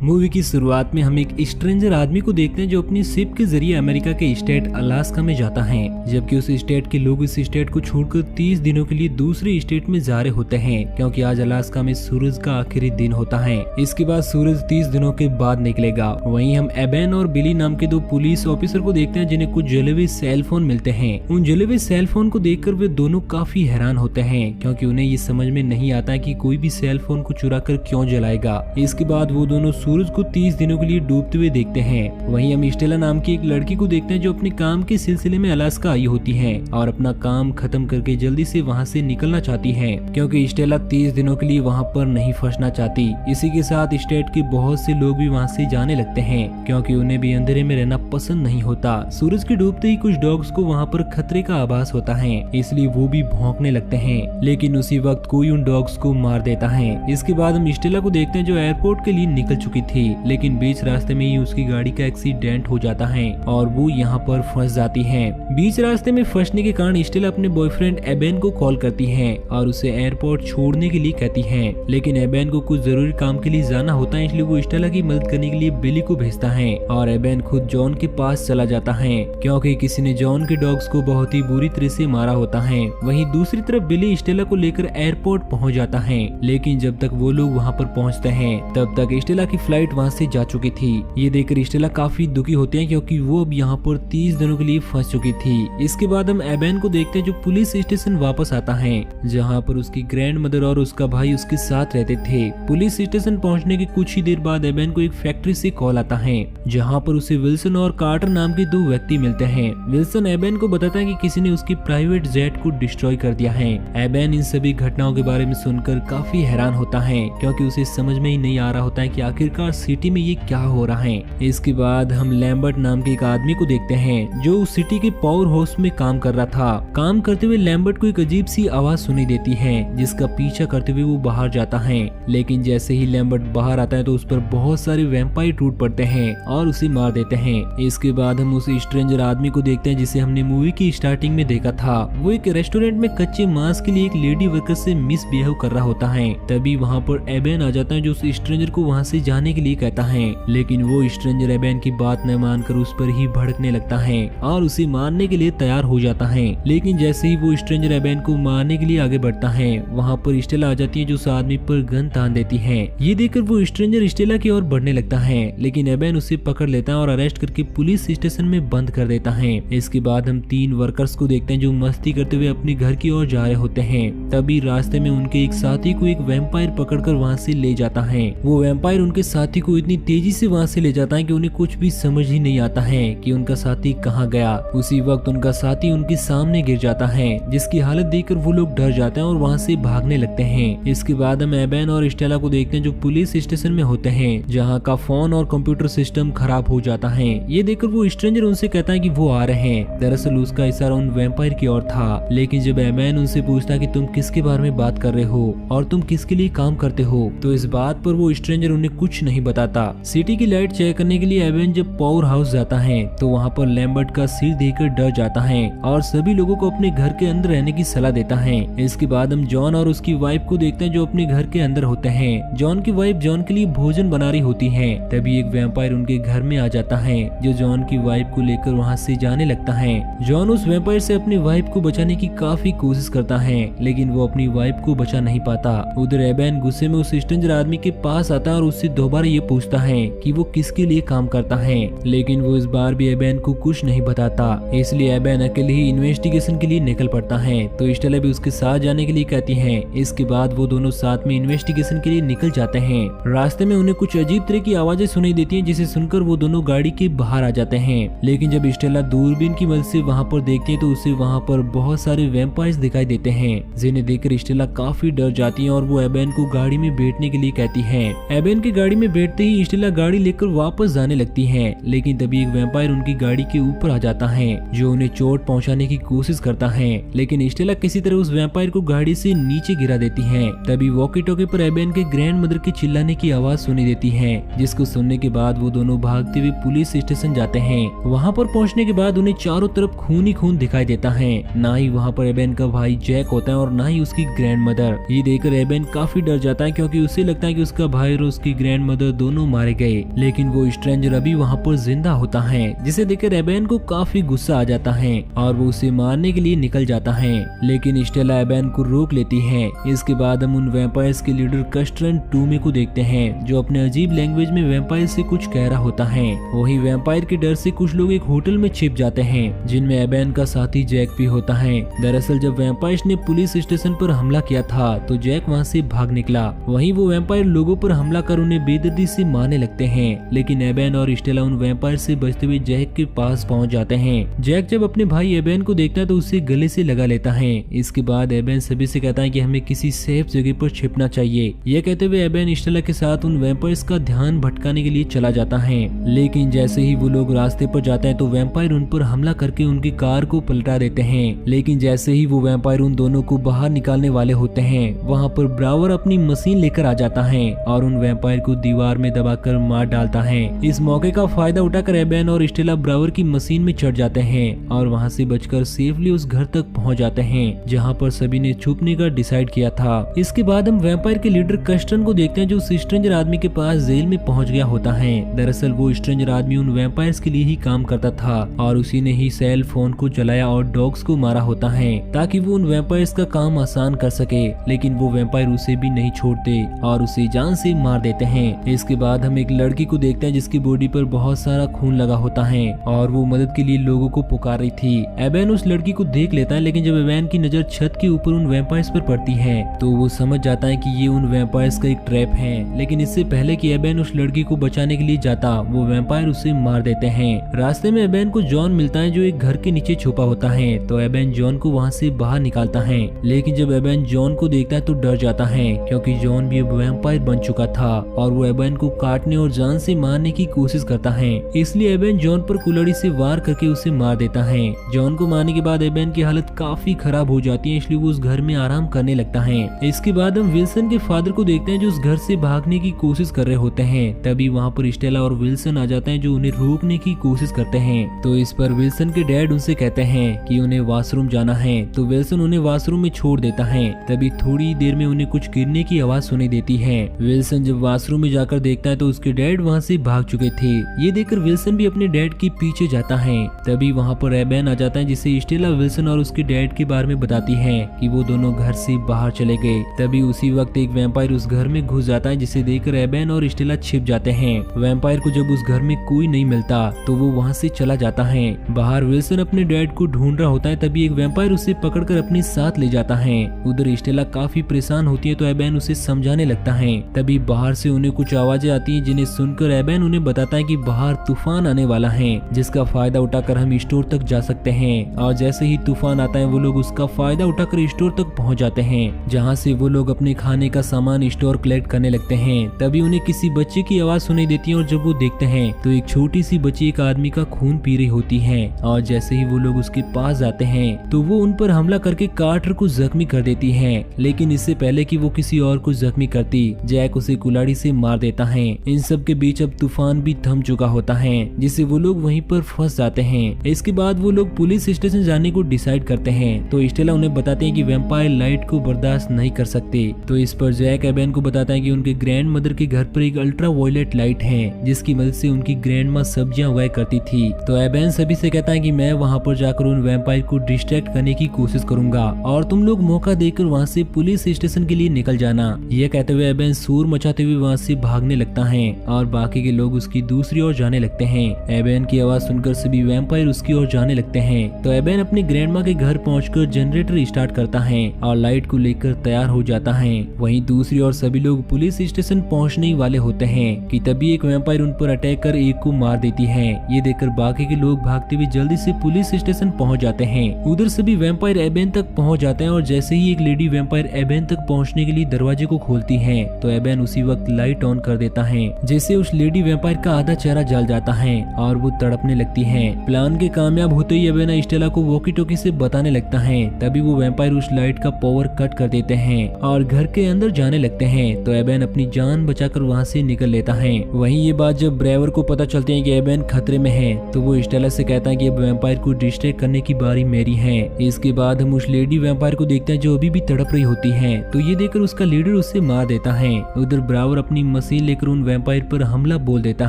Movie की शुरुआत में हम एक स्ट्रेंजर आदमी को देखते हैं जो अपनी शिप के जरिए अमेरिका के स्टेट अलास्का में जाता है, जबकि उस स्टेट के लोग इस स्टेट को छोड़कर 30 दिनों के लिए दूसरे स्टेट में जा रहे होते हैं, क्योंकि आज अलास्का में सूरज का आखिरी दिन होता है। इसके बाद सूरज 30 दिनों के बाद निकलेगा। वहीं हम एबेन और बिली नाम के दो पुलिस ऑफिसर को देखते हैं जिन्हें कुछ जले हुए सेल फोन मिलते हैं। उन जले हुए सेल फोन को देखकर वे दोनों काफी हैरान होते हैं, क्योंकि उन्हें ये समझ में नहीं आता कि कोई भी सेल फोन को चुरा कर क्यों जलाएगा। इसके बाद वो दोनों सूरज को 30 दिनों के लिए डूबते हुए देखते हैं। वहीं हम स्टेला नाम की एक लड़की को देखते हैं जो अपने काम के सिलसिले में अलास्का आई होती है और अपना काम खत्म करके जल्दी से वहाँ से निकलना चाहती है, क्योंकि स्टेला 30 दिनों के लिए वहाँ पर नहीं फंसना चाहती। इसी के साथ स्टेट के बहुत से लोग भी वहाँ से जाने लगते हैं, क्योंकि उन्हें भी अंधेरे में रहना पसंद नहीं होता। सूरज के डूबते ही कुछ डॉग्स को वहाँ पर खतरे का आभास होता है, इसलिए वो भी भौंकने लगते हैं, लेकिन उसी वक्त कोई उन डॉग्स को मार देता है। इसके बाद हम स्टेला को देखते हैं जो एयरपोर्ट के लिए निकल चुकी थी, लेकिन बीच रास्ते में ही उसकी गाड़ी का एक्सीडेंट हो जाता है और वो यहाँ पर फंस जाती है। बीच रास्ते में फंसने के कारण स्टेला अपने बॉयफ्रेंड एबेन को कॉल करती है और उसे एयरपोर्ट छोड़ने के लिए कहती है, लेकिन एबेन को कुछ जरूरी काम के लिए जाना होता है, इसलिए वो स्टेला की मदद करने के लिए बिली को भेजता है और एबेन खुद जॉन के पास चला जाता है, क्योंकि किसी ने जॉन के डॉग्स को बहुत ही बुरी तरह से मारा होता है। वहीं दूसरी तरफ बिली स्टेला को लेकर एयरपोर्ट पहुंच जाता है, लेकिन जब तक वो लोग वहां पर पहुंचते हैं तब तक स्टेला की फ्लाइट वहां से जा चुकी थी। ये देखकर स्टेला काफी दुखी होते हैं, क्योंकि वो अब यहाँ पर 30 दिनों के लिए फंस चुकी थी। इसके बाद हम एबेन को देखते हैं जो पुलिस स्टेशन वापस आता है, जहाँ पर उसकी ग्रैंड मदर और उसका भाई उसके साथ रहते थे। पुलिस स्टेशन पहुँचने के कुछ ही देर बाद एबेन को एक फैक्ट्री से कॉल आता है, जहाँ पर उसे विल्सन और कार्टर नाम के दो व्यक्ति मिलते हैं। विल्सन एबेन को बताता है कि किसी ने उसकी प्राइवेट जेट को डिस्ट्रॉय कर दिया है। एबेन इन सभी घटनाओं के बारे में सुनकर काफी हैरान होता है, क्योंकि उसे समझ में ही नहीं आ रहा होता है कि आखिरकार सिटी में ये क्या हो रहा है। इसके बाद हम लैम्बर्ट नाम के एक आदमी को देखते हैं जो उस सिटी के पावर हाउस में काम कर रहा था। काम करते हुए लैम्बर्ट को एक अजीब सी आवाज सुनी देती है, जिसका पीछा करते हुए वो बाहर जाता है, लेकिन जैसे ही लैम्बर्ट बाहर आता है तो उस पर बहुत सारे वैम्पायर टूट पड़ते हैं और उसे मार देते हैं। इसके बाद हम उस स्ट्रेंजर आदमी को देखते हैं जिसे हमने मूवी की स्टार्टिंग में देखा था। वो एक रेस्टोरेंट में कच्चे मांस के लिए एक लेडी वर्कर से मिसबिहेव कर रहा होता है। तभी वहाँ पर एबेन आ जाता है जो उस स्ट्रेंजर को वहाँ से जाने के लिए कहता है, लेकिन वो स्ट्रेंजर एबेन की बात न मानकर उस पर ही भड़कने लगता है और उसे मारने के लिए तैयार हो जाता है। लेकिन जैसे ही वो स्ट्रेंजर एबेन को मारने के लिए आगे बढ़ता है, वहाँ पर स्टेला आ जाती है जो उस आदमी पर गन तान देती है। ये देखकर वो स्ट्रेंजर स्टेला की ओर बढ़ने लगता है, लेकिन एबेन उसे पकड़ लेता है और अरेस्ट करके पुलिस स्टेशन में बंद कर देता है। इसके बाद हम 3 वर्कर्स को देखते हैं जो मस्ती करते हुए अपने घर की ओर जा रहे होते हैं। तभी रास्ते में उनके एक साथी को एक वैम्पायर पकड़कर वहाँ से ले जाता है। वो वैम्पायर उनके साथी को इतनी तेजी से वहाँ से ले जाता है कि उन्हें कुछ भी समझ ही नहीं आता है कि उनका साथी कहाँ गया। उसी वक्त उनका साथी उनके सामने गिर जाता है, जिसकी हालत देखकर वो लोग डर जाते हैं और वहाँ से भागने लगते हैं। इसके बाद हम एबेन और स्टेला को देखते हैं जो पुलिस स्टेशन में होते हैं, जहाँ का फोन और कंप्यूटर सिस्टम खराब हो जाता है। ये देखकर वो स्ट्रेंजर उनसे कहता है कि वो आ रहे हैं। दरअसल उसका इशारा उन वैम्पायर की ओर था, लेकिन जब एबेन उनसे पूछता है कि तुम किसके बारे में बात कर रहे हो और तुम किसके लिए काम करते हो, तो इस बात पर वो स्ट्रेंजर उन्हें कुछ नहीं बताता। सिटी की लाइट चेक करने के लिए एबेन जब पावर हाउस जाता है तो वहाँ पर लैम्बर्ट का सिर देखकर डर जाता है और सभी लोगों को अपने घर के अंदर रहने की सलाह देता है। इसके बाद हम जॉन और उसकी वाइफ को देखते हैं जो अपने घर के अंदर होते हैं। जॉन की वाइफ जॉन के लिए भोजन बना रही होती है। तभी एक वैम्पायर उनके घर में आ जाता है जो जॉन की वाइफ को लेकर वहाँ से जाने लगता है। जॉन उस वैम्पायर से अपनी वाइफ को बचाने की काफी कोशिश करता है, लेकिन वो अपनी वाइफ को बचा नहीं पाता। उधर एबेन गुस्से में उस स्ट्रेंजर आदमी के पास आता है और उससे दोबारा ये पूछता है कि वो किसके लिए काम करता है, लेकिन वो इस बार भी एबेन को कुछ नहीं बताता। इसलिए एबेन अकेले ही इन्वेस्टिगेशन के लिए निकल पड़ता है, तो स्टेला भी उसके साथ जाने के लिए कहती है। इसके बाद वो दोनों साथ में इन्वेस्टिगेशन के लिए निकल जाते हैं। रास्ते में उन्हें कुछ अजीब तरह की आवाजें सुनाई देती हैं, जिसे सुनकर वो दोनों गाड़ी के बाहर आ जाते हैं। लेकिन जब स्टेला दूरबीन की मदद से वहाँ पर देखती है तो उसे वहाँ पर बहुत सारे वैम्पायर्स दिखाई देते हैं, जिन्हें देखकर स्टेला काफी डर जाती है और वो एबेन को गाड़ी में बैठने के लिए कहती है। एबेन की गाड़ी में बैठते ही स्टेला गाड़ी लेकर वापस जाने लगती है, लेकिन तभी एक वैम्पायर उनकी गाड़ी के ऊपर आ जाता है जो उन्हें चोट पहुंचाने की कोशिश करता है, लेकिन स्टेला किसी तरह उस वैम्पायर को गाड़ी से नीचे गिरा देती है। तभी वॉकी टॉकी पर एबेन के ग्रैंड मदर के चिल्लाने की आवाज सुनी देती है, जिसको सुनने के बाद वो दोनों भागते हुए पुलिस स्टेशन जाते हैं। वहाँ पर पहुँचने के बाद उन्हें चारों तरफ खून ही खून दिखाई देता है। ना ही वहाँ पर एबेन का भाई जैक होता है और ना ही उसकी ग्रैंड मदर। ये देखकर एबेन काफी डर जाता है, क्योंकि उसे लगता है कि उसका भाई और उसकी ग्रैंड मदर दोनों मारे गए, लेकिन वो स्ट्रेंजर अभी वहाँ पर जिंदा होता है, जिसे देखकर एबेन को काफी गुस्सा आ जाता है और वो उसे मारने के लिए निकल जाता है, लेकिन स्टेला एबेन को रोक लेती है। इसके बाद हम उन वैम्पायर्स के लीडर कस्टरन टूमे को देखते हैं, जो अपने अजीब लैंग्वेज में वैम्पायर से कुछ कह रहा होता है। वही वैम्पायर के डर से कुछ लोग एक होटल में छिप जाते हैं, जिनमें एबेन का साथी जैक भी होता है। दरअसल जब वैम्पायर्स ने पुलिस स्टेशन पर हमला किया था तो जैक वहाँ से भाग निकला। वहीं वो वैम्पायर लोगों पर हमला कर उन्हें बेदर्दी से मारने लगते हैं, लेकिन एबेन और स्टेला उन वैम्पायर से बचते हुए जैक के पास पहुंच जाते हैं। जैक जब अपने भाई एबेन को देखता है तो उसे गले से लगा लेता है। इसके बाद एबेन सभी से कहता है कि हमें किसी सेफ जगह पर छिपना चाहिए। यह कहते हुए एबेन स्टेला के साथ उन वैम्पायर्स का ध्यान भटकाने के लिए चला जाता है, लेकिन जैसे ही वो लोग रास्ते पर जाते हैं तो वैम्पायर उन पर हमला करके उनकी कार को पलटा देते हैं। लेकिन जैसे ही वो वैम्पायर उन दोनों को बाहर निकालने वाले होते हैं, वहाँ पर ब्रावर अपनी मशीन लेकर आ जाता है और उन वैम्पायर को दीवार में दबाकर मार डालता है। इस मौके का फायदा उठाकर एबेन और स्टेला ब्रावर की मशीन में चढ़ जाते हैं और वहाँ से बचकर सेफली उस घर तक पहुँच जाते हैं जहाँ पर सभी ने छुपने का डिसाइड किया था। इसके बाद हम वैम्पायर के लीडर कस्टन को देखते हैं, जो उस स्ट्रेंजर आदमी के पास जेल में पहुंच गया होता है। दरअसल वो स्ट्रेंजर आदमी उन वैम्पायर्स के लिए ही काम करता था और उसी ने ही सेल फोन को चलाया और डॉग्स को मारा होता है ताकि वो उन वैम्पायर्स का काम आसान कर सके, लेकिन वो वैम्पायर उसे भी नहीं छोड़ते और उसे जान से मार देते हैं। इसके बाद हम एक लड़की को देखते हैं जिसकी बॉडी पर बहुत सारा खून लगा होता है और वो मदद के लिए लोगों को पुकार रही थी। एबेन उस लड़की को देख लेता है, लेकिन जब एबेन की नजर छत के ऊपर उन वैम्पायर्स पर पड़ती है तो वो समझ जाता है कि ये उन वैम्पायर्स का एक ट्रैप है। लेकिन इससे पहले कि एबेन उस लड़की को बचाने के लिए जाता, वो वैम्पायर उसे मार देते हैं। रास्ते में एबेन को जॉन मिलता है, जो एक घर के नीचे छुपा होता है, तो एबेन जॉन को वहाँ से बाहर निकालता है। लेकिन जब एबेन जॉन को देखता है तो डर जाता है, क्योंकि जॉन भी अब वैम्पायर बन चुका था और वो एबेन को काटने और जान से मारने की कोशिश करता है। इसलिए एबेन जॉन पर कुल्हाड़ी से वार करके उसे मार देता है। जॉन को मारने के बाद एबेन की हालत काफी खराब हो जाती है, इसलिए वो उस घर में आराम करने लगता है। इसके बाद हम विल्सन के फादर को देखते हैं, जो उस घर से भागने की कोशिश कर रहे होते हैं। तभी वहाँ पर स्टेला और विल्सन आ जाते हैं, जो उन्हें रोकने की कोशिश करते हैं। तो इस पर विल्सन के डैड उनसे कहते हैं कि उन्हें वॉशरूम जाना है, तो विल्सन उन्हें वॉशरूम में छोड़ देता है। तभी थोड़ी देर में उन्हें कुछ गिरने की आवाज सुनाई देती है। विल्सन जब वॉशरूम में जाकर देखता है तो उसके डैड वहाँ से भाग चुके थे। ये देखकर विल्सन भी अपने डैड के पीछे जाता है। तभी वहाँ पर एबेन आ जाता है, जिसे स्टेला विल्सन और उसके डैड के बारे में बताती है कि वो दोनों घर से बाहर चले गए। तभी उसी वक्त एक वैम्पायर उस घर में घुस जाता है, जिसे देखकर एबेन और स्टेला छिप जाते हैं। वैम्पायर को जब उस घर में कोई नहीं मिलता तो वो वहाँ से चला जाता है। बाहर विल्सन अपने डैड को ढूंढ रहा होता है, तभी एक वैम्पायर उसे पकड़कर अपने साथ ले जाता है। उधर स्टेला काफी परेशान होती है, तो एबेन उसे समझाने लगता है। तभी बाहर से उन्हें कुछ आवाजें आती हैं, जिन्हें सुनकर एबेन उन्हें बताता है कि बाहर तूफान आने वाला है, जिसका फायदा उठाकर हम स्टोर तक जा सकते हैं। और जैसे ही तूफान आता है वो लोग उसका फायदा उठाकर स्टोर तक पहुंच जाते हैं, जहां से वो लोग अपने खाने का सामान स्टोर कलेक्ट करने लगते हैं। तभी उन्हें किसी बच्चे की आवाज सुनाई देती है और जब वो देखते हैं तो एक छोटी सी बच्ची एक आदमी का खून पी रही होती है। और जैसे ही वो लोग उसके पास जाते हैं तो वो उन पर हमला करके कार्टर को जख्मी कर देती है। लेकिन इससे पहले कि वो किसी और को जख्मी करती, जैक उसे कुल्हाड़ी से मार देता है। इन सब के बीच अब तूफान भी थम चुका होता है, जिससे वो लोग वहीं पर फंस जाते हैं। इसके बाद वो लोग पुलिस स्टेशन जाने को डिसाइड करते हैं। तो स्टेला उन्हें बताते हैं कि वैम्पायर लाइट को बर्दाश्त नहीं कर सकते। तो इस पर जैक एबेन को बताता है कि उनके ग्रैंड मदर के घर पर एक अल्ट्रा वायलेट लाइट है, जिसकी मदद से उनकी ग्रैंड माँ सब्जियां उगाया करती थी। तो एबेन सभी से कहता है कि मैं वहाँ पर जाकर उन वैम्पायर को डिस्ट्रैक्ट करने की कोशिश करूंगा और तुम लोग मौका देकर वहाँ से पुलिस स्टेशन के लिए निकल जाना। यह कहते हुए एबेन शोर मचाते हुए वहाँ से भागने लगता है और बाकी के लोग उसकी दूसरी ओर जाने लगते हैं। एबेन की आवाज सुनकर सभी वैम्पायर उसकी ओर जाने लगते हैं। तो एबेन अपनी ग्रैंडमा के घर पहुंचकर जनरेटर स्टार्ट करता है और लाइट को लेकर तैयार हो जाता है। वहीं दूसरी ओर सभी लोग पुलिस स्टेशन पहुंचने वाले होते हैं कि तभी एक वैम्पायर उन पर अटैक कर एक को मार देती है। ये देखकर बाकी के लोग भागते हुए जल्दी से पुलिस स्टेशन पहुंच जाते हैं। उधर सभी वैम्पायर एबेन तक पहुंच जाते हैं और जैसे ही एक लेडी वैम्पायर एबेन तक पहुंचने के लिए दरवाजे को खोलती है तो एबेन उसी वक्त लाइट ऑन कर देता है, जिससे उस लेडी वैम्पायर का आधा चेहरा जल जाता है और वो तड़पने लगती है। प्लान के कामयाब होते ही एबेन स्टेला को वॉकी टॉकी से बताने लगता है। तभी वो वैम्पायर उस लाइट का पावर कट कर देते हैं और घर के अंदर जाने लगते हैं। तो एबेन अपनी जान बचाकर वहाँ से निकल लेता है। वहीं ये बात जब ब्रेवर को पता चलती है कि एबेन खतरे में है तो वो स्टेला से कहता है कि अब वैम्पायर को डिस्ट्रैक्ट करने की बारी मेरी है। इसके बाद हम उस लेडी वैम्पायर को देखते हैं जो अभी भी तड़प रही होती है। तो ये देखकर उसका लीडर उसे मार देता है। उधर ब्रावर अपनी मशीन लेकर उन वैम्पायर पर हमला बोल देता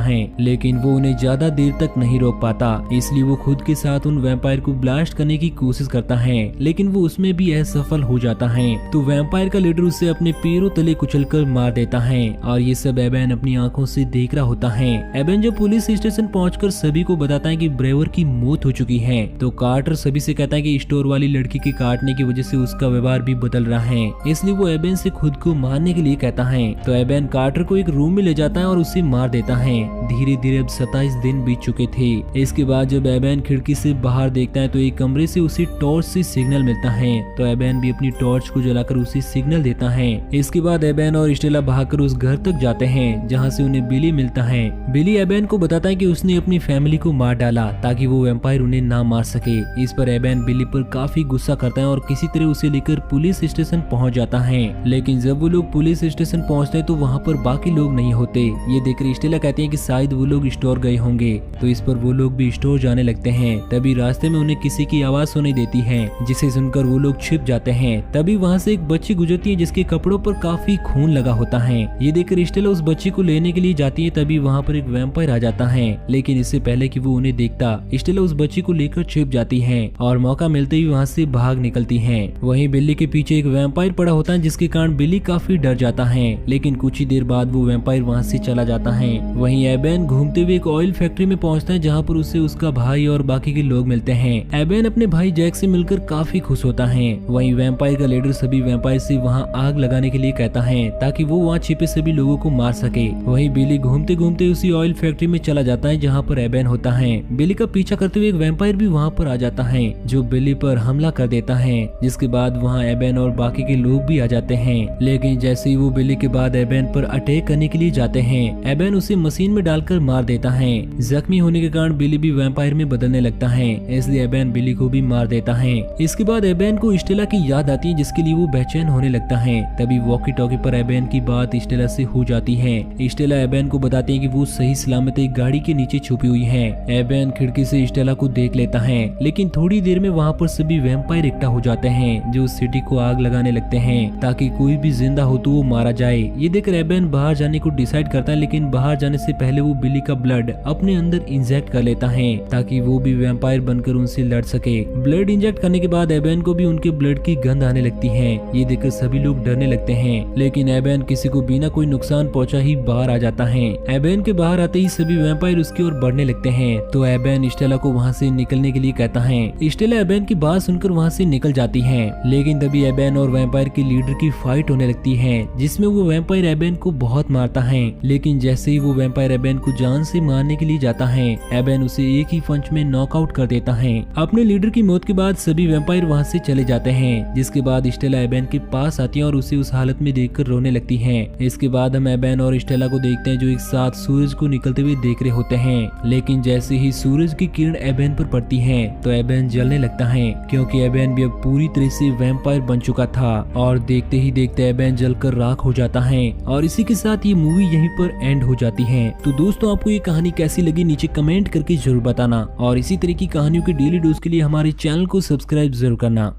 है, लेकिन वो उन्हें ज्यादा देर तक नहीं रोक पाता। इसलिए वो खुद के साथ उन वैम्पायर को ब्लास्ट करने की कोशिश करता है, लेकिन वो उसमें भी असफल हो जाता है। तो वैम्पायर का लीडर उसे अपने पैरों तले कुचलकर मार देता है और ये सब एबेन अपनी आंखों से देख रहा होता है। एबेन जब पुलिस स्टेशन पहुंचकर सभी को बताता है कि ब्रेवर की मौत हो चुकी है, तो कार्टर सभी से कहता है कि स्टोर वाली लड़की के काटने की वजह से उसका व्यवहार भी बदल रहा है, इसलिए वो एबेन से खुद को मारने के लिए कहता है। तो एबेन कार्टर को एक रूम में ले जाता है और उसे मार देता है। धीरे धीरे अब 27 दिन बीत चुके थे। इसके बाद जब एबेन खिड़की से बाहर देखता है तो एक कमरे से उसे टॉर्च से सिग्नल मिलता है। तो एबेन भी अपनी टॉर्च को जलाकर उसे सिग्नल देता है। इसके बाद एबेन और स्टेला भागकर उस घर तक जाते हैं जहाँ से उन्हें बिली मिलता है। बिली एबेन को बताता है कि उसने अपनी फैमिली को मार डाला ताकि वो वैम्पायर उन्हें ना मार सके। इस पर एबेन बिली पर काफी गुस्सा करता है और किसी तरह उसे लेकर पुलिस स्टेशन पहुंच जाता है। लेकिन जब वो लोग पुलिस स्टेशन पहुंचते हैं तो वहाँ पर बाकी लोग नहीं होते। ये देखकर स्टेला कहती है कि शायद वो लोग स्टोर गए होंगे। तो इस पर वो लोग भी स्टोर जाने लगते हैं। तभी रास्ते में उन्हें किसी की आवाज सुनाई देती है, जिसे सुनकर वो लोग छिप जाते हैं। तभी वहाँ से एक बच्ची गुजरती है जिसके कपड़ों पर काफी खून लगा होता है। ये देखकर स्टेला उस बच्ची को लेने के लिए जाती है। तभी वहाँ पर एक वैम्पायर आ जाता है, लेकिन इससे पहले कि वो उन्हें देखता, स्टेला उस बच्ची को लेकर छिप जाती है और मौका मिलते ही वहाँ से भाग निकलती है। वहीं बिल्ली के पीछे एक वैम्पायर पड़ा होता है, जिसके कारण बिल्ली काफी डर जाता है। लेकिन कुछ ही देर बाद वो वैम्पायर वहाँ से चला जाता है। वहीं एबेन घूमते हुए एक ऑयल फैक्ट्री में पहुंचता है, जहाँ पर उसे उसका भाई और बाकी के लोग मिलते हैं। एबेन अपने भाई जैक से मिलकर काफी खुश होता है। वहीं वैम्पायर का लीडर सभी वैम्पायर से वहाँ आग लगाने के लिए कहता है ताकि वो वहाँ छिपे सभी लोगों को मार सके। वहीं बिली घूमते घूमते उसी ऑयल फैक्ट्री में चला जाता है जहाँ पर एबेन होता है। बिली का पीछा करते हुए एक वैम्पायर भी वहाँ पर आ जाता है, जो बिली पर हमला कर देता है। जिसके बाद वहाँ एबेन और बाकी के लोग भी आ जाते हैं। लेकिन जैसे ही वो बिली के बाद एबेन पर अटैक करने के लिए जाते हैं, एबेन उसे मशीन में डालकर मार देता है। जख्मी होने के कारण बिली भी वैम्पायर में बदलने लगता है, इसलिए एबेन बिली को भी मार देता है। इसके बाद एबेन को स्टेला की याद आती है, जिसके लिए वो बेचैन होने लगता है। तभी वॉकी टॉकी पर एबेन की बात स्टेला से हो जाती है। स्टेला एबेन को बताती है कि वो सही सलामत एक गाड़ी के नीचे छुपी हुई है। एबेन खिड़की से स्टेला को देख लेता है, लेकिन थोड़ी देर में वहाँ पर सभी वैम्पायर इकट्ठा हो जाते हैं, जो सिटी को आग लगाने लगते हैं ताकि कोई भी जिंदा हो तो वो मारा जाए। ये देखकर एबेन बाहर जाने को डिसाइड करता है, लेकिन बाहर जाने से पहले वो बिली का ब्लड अपने अंदर इंजेक्ट कर लेता है ताकि वो भी वैम्पायर बनकर उनसे लड़ सके। ब्लड इंजेक्ट करने के बाद एबेन को भी उनके ब्लड की गंध आने लगती है। ये देखकर सभी लोग डरने लगते हैं, लेकिन एबेन किसी को बिना कोई नुकसान पहुंचा ही बाहर आ जाता है। एबेन के बाहर आते ही सभी वैम्पायर उसकी ओर बढ़ने लगते हैं। तो एबेन स्टेला को वहाँ से निकलने के लिए कहता है। स्टेला एबेन की बात सुनकर वहाँ से निकल जाती है, लेकिन तभी एबेन और वैम्पायर के लीडर की फाइट होने लगती है, जिसमें वो वैम्पायर एबेन को बहुत मारता है। लेकिन जैसे ही वो वैम्पायर एबेन को जान से मारने के लिए जाता है, एबेन उसे एक ही पंच में नॉकआउट कर देता है। अपने लीडर की मौत के बाद सभी वैम्पायर वहाँ से चले जाते हैं, जिसके बाद स्टेला एबेन के पास आती है और उसे उस हालत में देखकर रोने लगती है। इसके बाद हम एबेन और स्टेला को देखते हैं, जो एक साथ सूरज को निकलते हुए देख रहे होते हैं। लेकिन जैसे ही सूरज की किरण एबेन पर पड़ती है तो एबेन जलने लगता है, क्योंकि एबेन भी अब पूरी तरह से वैम्पायर बन चुका था। और देखते ही देखते एबेन जलकर राख हो जाता है। और इसी के साथ ये मूवी यहीं पर एंड हो जाती है। तो दोस्तों, आपको ये कहानी कैसी लगी नीचे कमेंट करके जरूर बताना, और इसी तरह की कहानियों के डेली डोज के लिए हमारे चैनल को सब्सक्राइब जरूर करना।